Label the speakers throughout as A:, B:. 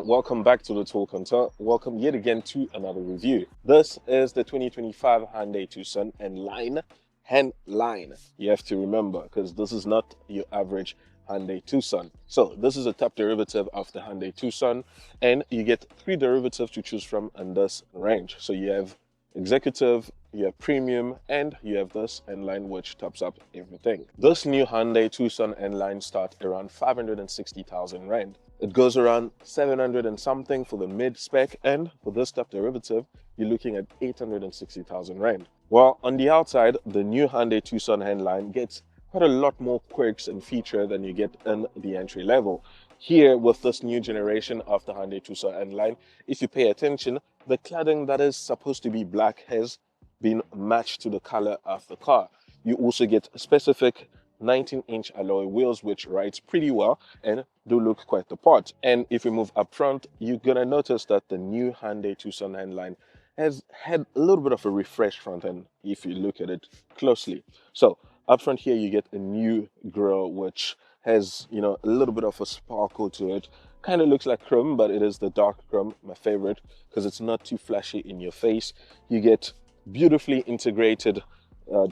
A: welcome back to the Talk on Tour. Welcome yet again to another review. This is the 2025 Hyundai Tucson N-Line. N-Line, you have to remember, because this is not your average Hyundai Tucson. So this is a top derivative of the Hyundai Tucson, and you get three derivatives to choose from in this range. So you have executive, you have premium, and you have this N-Line, which tops up everything. This new Hyundai Tucson N-Line starts around 560,000 Rand. It goes around 700 and something for the mid-spec, and for this top derivative, you're looking at 860,000 Rand. Well, on the outside, the new Hyundai Tucson N-Line gets quite a lot more quirks and feature than you get in the entry level. Here, with this new generation of the Hyundai Tucson N-Line, if you pay attention, the cladding that is supposed to be black has been matched to the color of the car. You also get specific 19-inch alloy wheels, which rides pretty well and do look quite the part. And if we move up front, you're gonna notice that the new Hyundai Tucson N-Line has had a little bit of a refreshed front end if you look at it closely. So up front here, you get a new grille, which has, you know, a little bit of a sparkle to it. Kind of looks like chrome, but it is the dark chrome, my favorite, because it's not too flashy in your face. You get beautifully integrated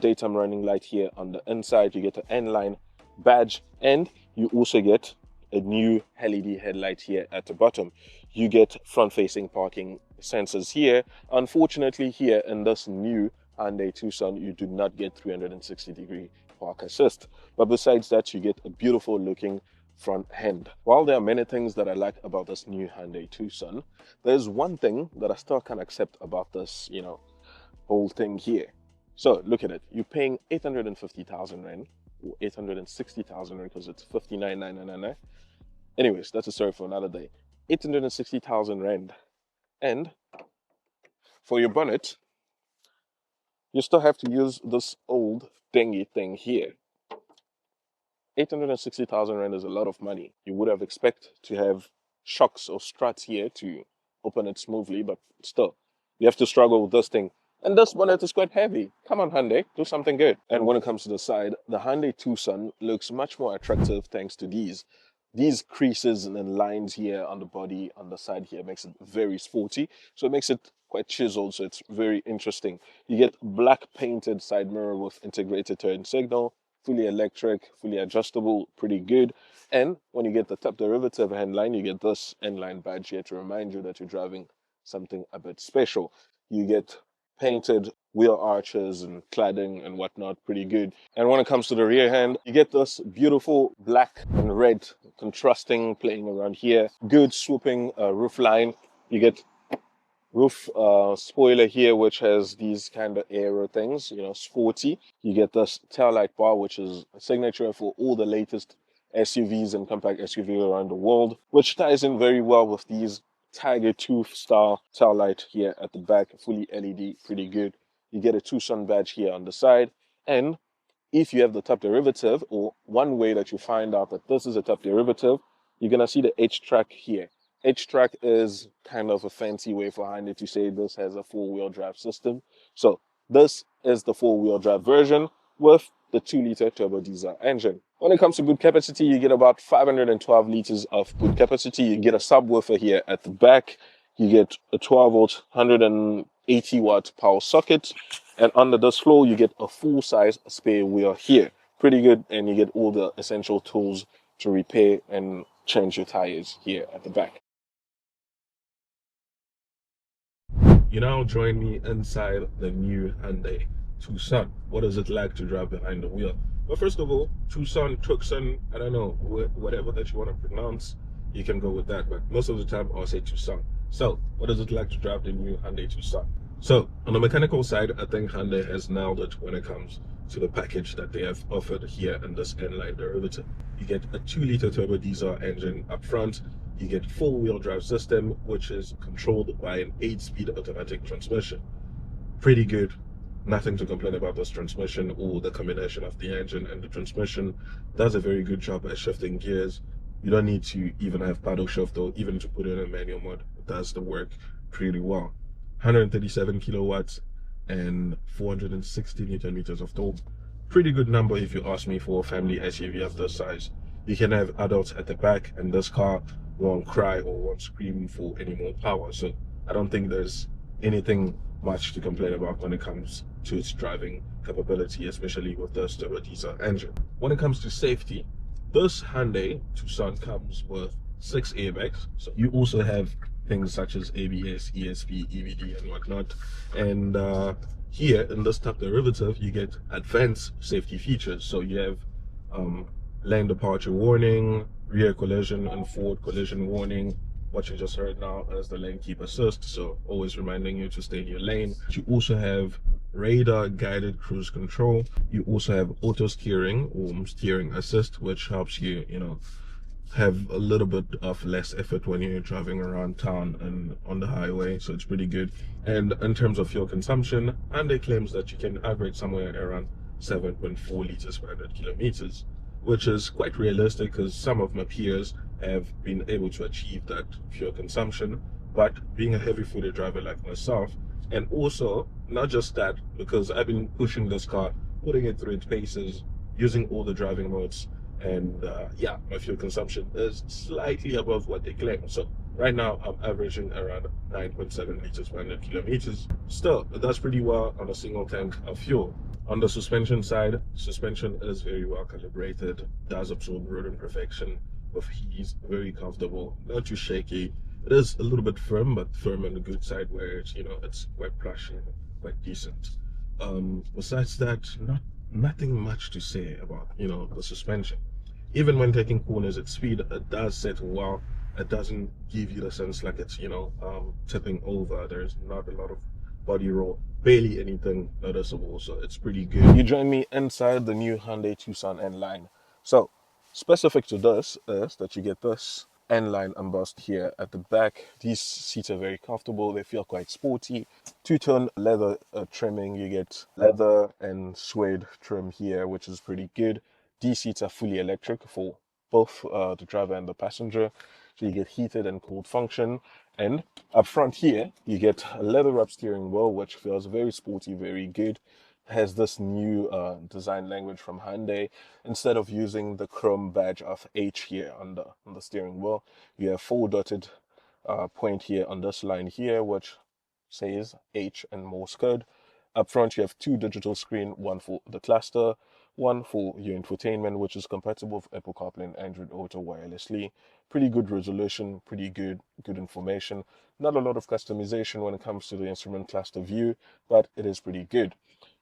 A: daytime running light here on the inside. You get the N-Line badge, and you also get a new LED headlight here at the bottom. You get front-facing parking sensors here. Unfortunately, here in this new Hyundai Tucson, you do not get 360-degree park assist. But besides that, you get a beautiful looking front end. While there are many things that I like about this new Hyundai Tucson, there's one thing that I still can't accept about this, you know, whole thing here. So look at it. You're paying 850,000 Rand, or 860,000 Rand, because it's 59,999. Anyways, that's a story for another day. 860,000 Rand. And for your bonnet, you still have to use this old dingy thing here. 860,000 Rand is a lot of money. You would have expected to have shocks or struts here to open it smoothly, but still, you have to struggle with this thing. And this bonnet is quite heavy. Come on, Hyundai, do something good. And when it comes to the side, the Hyundai Tucson looks much more attractive thanks to these creases and then lines here on the body, on the side here, makes it very sporty. So it makes it quite chiseled, so it's very interesting. You get black painted side mirror with integrated turn signal, fully electric, fully adjustable, pretty good. And when you get the top derivative N-Line, you get this N-Line badge here to remind you that you're driving something a bit special. You get painted wheel arches and cladding and whatnot, pretty good. And when it comes to the rear end, you get this beautiful black and red contrasting playing around here. Good swooping roof line. You get roof spoiler here, which has these kind of aero things, you know, sporty. You get this tail light bar, which is a signature for all the latest SUVs and compact SUVs around the world, which ties in very well with these Tiger 2-star tail light here at the back, fully LED, pretty good. You get a Tucson badge here on the side, and if you have the top derivative, or one way that you find out that this is a top derivative, you're gonna see the H-Track here. H-Track is kind of a fancy way for Hyundai to say this has a four-wheel drive system. So this is the four-wheel drive version with the 2-liter turbo diesel engine. When it comes to boot capacity, you get about 512 liters of boot capacity. You get a subwoofer here at the back. You get a 12-volt, 180-watt power socket. And under this floor, you get a full-size spare wheel here. Pretty good, and you get all the essential tools to repair and change your tires here at the back. You now join me inside the new Hyundai Tucson. What is it like to drive behind the wheel? Well, first of all, Tucson, I don't know, whatever that you want to pronounce, you can go with that, but most of the time I'll say Tucson. So, what is it like to drive the new Hyundai Tucson? So, on the mechanical side, I think Hyundai has nailed it when it comes to the package that they have offered here in this N-Line derivative. You get a 2-liter turbo diesel engine up front. You get four-wheel drive system, which is controlled by an 8-speed automatic transmission. Pretty good. Nothing to complain about this transmission, or the combination of the engine and the transmission does a very good job at shifting gears. You don't need to even have paddle shift, or even to put in a manual mode. It does the work pretty well. 137 kilowatts and 460 Newton meters of torque. Pretty good number if you ask me for a family SUV of this size. You can have adults at the back, and this car won't cry or won't scream for any more power. So I don't think there's anything much to complain about when it comes to its driving capability, especially with the turbo diesel engine. When it comes to safety, this Hyundai Tucson comes with 6 airbags. So you also have things such as ABS, ESP, EWD, and whatnot. And here in this top derivative, you get advanced safety features. So you have lane departure warning, rear collision and forward collision warning. What you just heard now is the lane keep assist, so always reminding you to stay in your lane. You also have radar guided cruise control. You also have auto steering or steering assist, which helps you, have a little bit of less effort when you're driving around town and on the highway, so it's pretty good. And in terms of fuel consumption, Hyundai claims that you can average somewhere around 7.4 liters per 100 kilometers, which is quite realistic because some of my peers have been able to achieve that fuel consumption. But being a heavy-footed driver like myself, and also not just that, because I've been pushing this car, putting it through its paces, using all the driving modes, and yeah, my fuel consumption is slightly above what they claim. So right now I'm averaging around 9.7 liters per 100 kilometers. Still, that's pretty well on a single tank of fuel. On the suspension side, suspension is very well calibrated, does absorb road imperfection with ease, very comfortable, not too shaky. It is a little bit firm, but firm on the good side where it's, it's quite plush and quite decent. Besides that, nothing much to say about, the suspension. Even when taking corners at speed, it does settle well. It doesn't give you the sense like it's, tipping over. There's not a lot of body roll, barely anything noticeable, so it's pretty good. You join me inside the new Hyundai Tucson N-Line. So, specific to this is that you get this N-Line embossed here at the back. These seats are very comfortable. They feel quite sporty. Two-tone leather trimming. You get leather and suede trim here, which is pretty good. These seats are fully electric for both the driver and the passenger. So you get heated and cooled function. And up front here, you get a leather-wrapped steering wheel, which feels very sporty, very good. Has this new design language from Hyundai. Instead of using the chrome badge of H here on the steering wheel, you have 4 dotted point here on this line here, which says H in Morse code. Up front, you have 2 digital screen, one for the cluster, one for your infotainment, which is compatible with Apple CarPlay and Android Auto wirelessly. Pretty good resolution, pretty good information. Not a lot of customization when it comes to the instrument cluster view, but it is pretty good.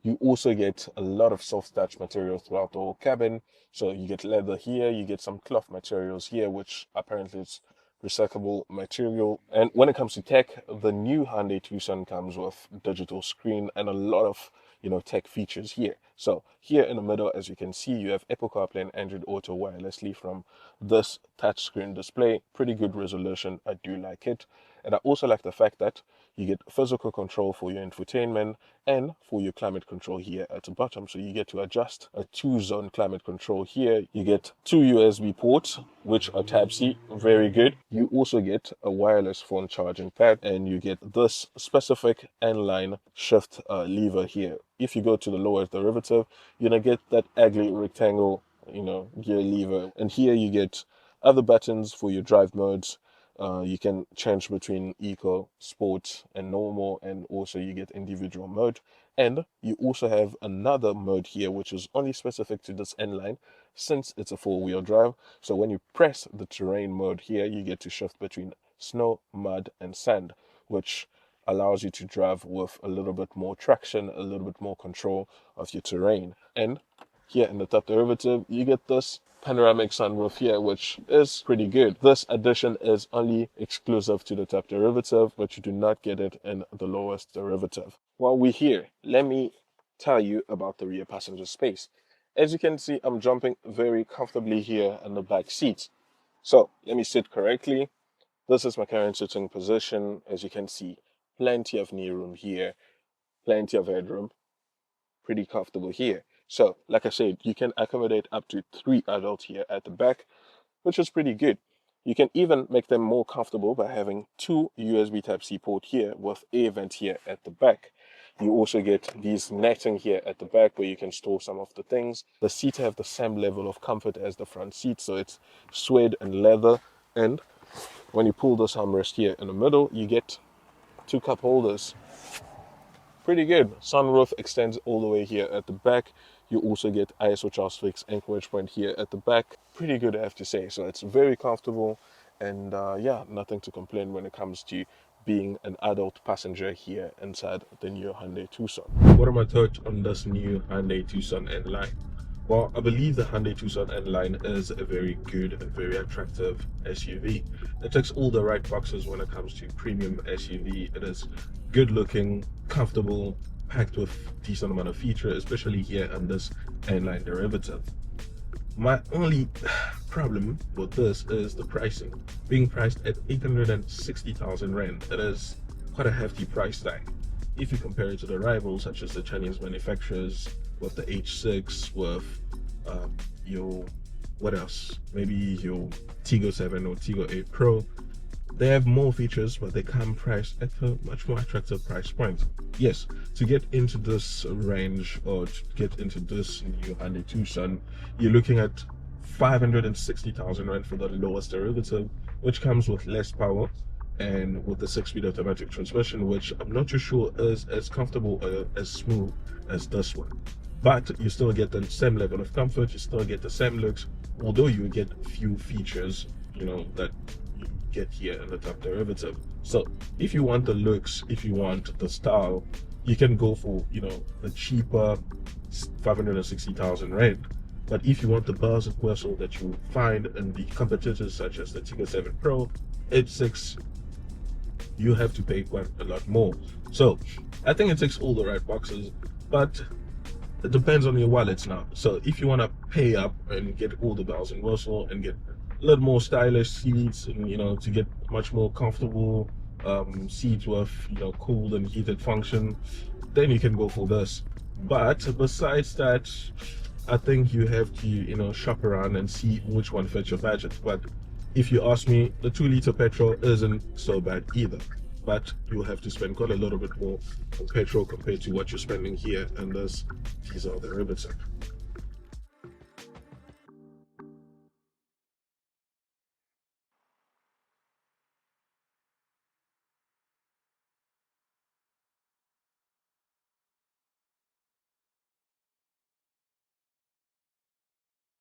A: You also get a lot of soft touch material throughout the whole cabin. So you get leather here, you get some cloth materials here, which apparently it's recyclable material. And when it comes to tech, the new Hyundai Tucson comes with digital screen and a lot of tech features here. So here in the middle, as you can see, you have Apple CarPlay and Android Auto wirelessly from this touchscreen display. Pretty good resolution. I do like it. And I also like the fact that you get physical control for your infotainment and for your climate control here at the bottom. So you get to adjust a 2-zone climate control here. You get 2 USB ports, which are Type-C, very good. You also get a wireless phone charging pad, and you get this specific N-line shift lever here. If you go to the lower derivative, you're gonna get that ugly rectangle, gear lever. And here you get other buttons for your drive modes. You can change between eco, sport, and normal, and also you get individual mode. And you also have another mode here, which is only specific to this N-Line, since it's a 4-wheel drive. So when you press the terrain mode here, you get to shift between snow, mud, and sand, which allows you to drive with a little bit more traction, a little bit more control of your terrain. And here in the top derivative, you get this panoramic sunroof here, which is pretty good. This addition is only exclusive to the top derivative, but you do not get it in the lowest derivative. While we're here, let me tell you about the rear passenger space. As you can see, I'm jumping very comfortably here in the back seats. So let me sit correctly. This is my current sitting position. As you can see, plenty of knee room here, plenty of headroom, pretty comfortable here. So, like I said, you can accommodate up to 3 adults here at the back, which is pretty good. You can even make them more comfortable by having 2 USB Type-C port here with air vent here at the back. You also get these netting here at the back where you can store some of the things. The seats have the same level of comfort as the front seat, so it's suede and leather. And When you pull this armrest here in the middle, you get 2 cup holders. Pretty good. Sunroof extends all the way here at the back. You also get ISO Charles Fix anchorage point here at the back. Pretty good, I have to say. So it's very comfortable, and yeah, nothing to complain when it comes to being an adult passenger here inside the new Hyundai Tucson. What are my thoughts on this new Hyundai Tucson N-Line? Well, I believe the Hyundai Tucson N-Line is a very good and very attractive SUV. It ticks all the right boxes when it comes to premium SUV. It is good looking, comfortable, packed with decent amount of feature, especially here on this N-Line derivative. My only problem with this is the pricing. Being priced at 860,000 Rand, it is quite a hefty price tag. If you compare it to the rivals such as the Chinese manufacturers with the H6, with what else? Maybe your Tiggo 7 or Tiggo 8 Pro. They have more features, but they come priced at a much more attractive price point. Yes, to get into this range or to get into this new Hyundai Tucson, you're looking at 560,000 Rand for the lowest derivative, which comes with less power and with the 6-speed automatic transmission, which I'm not too sure is as comfortable or as smooth as this one. But you still get the same level of comfort, you still get the same looks, although you get few features, that you get here in the top derivative. So if you want the looks, if you want the style, you can go for, the cheaper 560,000 Rand. But if you want the bells and whistles that you find in the competitors such as the Tiggo 7 Pro, H6, you have to pay quite a lot more. So I think it ticks all the right boxes, but it depends on your wallets now. So if you want to pay up and get all the bells and whistles and get a little more stylish seats and to get much more comfortable seats with cooled and heated function, then you can go for this. But besides that, I think you have to shop around and see which one fits your budget. But if you ask me, the 2-liter petrol isn't so bad either, but you'll have to spend quite a little bit more on petrol compared to what you're spending here in this diesel derivative.